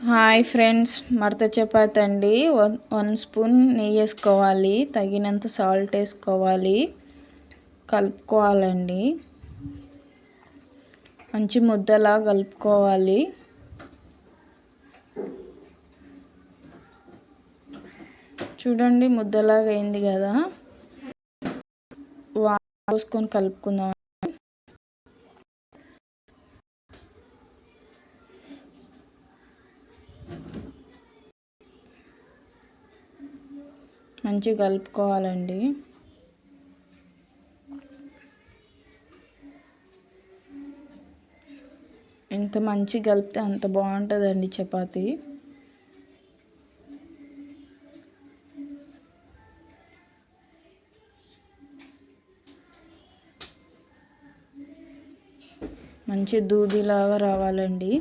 Hi friends, మడత చపాతి అండి. One spoon నెయ్యి వేసుకోవాలి, తగినంత సాల్ట్ వేసుకోవాలి, కలుపుకోవాలండి. మంచి ముద్దలా కలుపుకోవాలి. చూడండి, ముద్దలాగా అయింది కదా. పోసుకొని కలుపుకుందాం. మంచిగా కలుపుకోవాలండి. ఎంత మంచిగా కలిపితే అంత బాగుంటుందండి చపాతీ. మంచి దూదిలాగా రావాలండి.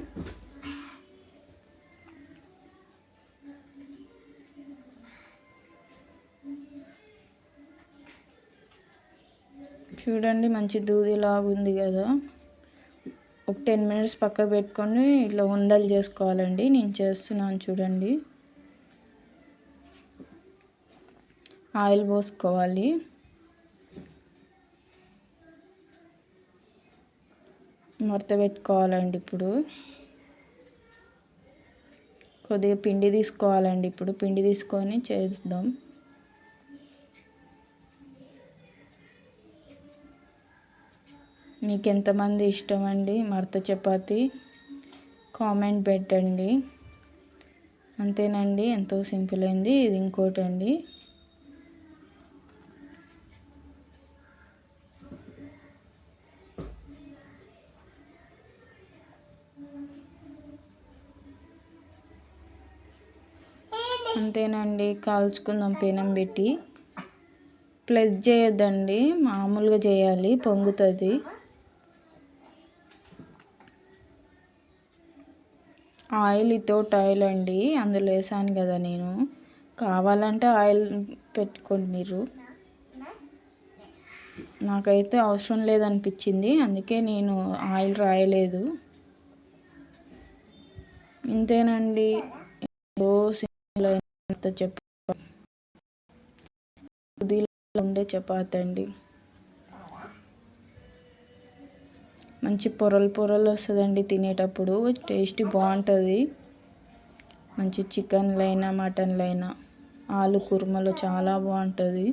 చూడండి, మంచి దూదిలాగా ఉంది కదా. ఒక 10 మినిట్స్ పక్కకు పెట్టుకొని ఇట్లా ఉండలు చేసుకోవాలండి. నేను చేస్తున్నాను చూడండి. ఆయిల్ పోసుకోవాలి. మడత పెట్టుకోవాలండి. ఇప్పుడు కొద్దిగా పిండి తీసుకోవాలండి. ఇప్పుడు పిండి తీసుకొని చేద్దాం. మీకు ఎంతమంది ఇష్టం అండి మడత చపాతి, కామెంట్ పెట్టండి. అంతేనండి, ఎంతో సింపుల్ అయింది. ఇది ఇంకోటి అండి. అంతేనండి, కాల్చుకుందాం పెనం పెట్టి. ప్లస్ చేయొద్దండి, మామూలుగా చేయాలి, పొంగుతుంది. ఆయిల్ వితౌట్ ఆయిల్ అండి, అందులో వేసాను కదా నేను. కావాలంటే ఆయిల్ పెట్టుకోండి మీరు. నాకైతే అవసరం లేదనిపించింది, అందుకే నేను ఆయిల్ రాయలేదు. ఇంతేనండి, ఉండే చపాతి అండి. మంచి పొరలు పొరలు వస్తుందండి తినేటప్పుడు. టేస్ట్ బాగుంటుంది. మంచి చికెన్లైనా మటన్లైనా ఆలు కుర్మలో చాలా బాగుంటుంది.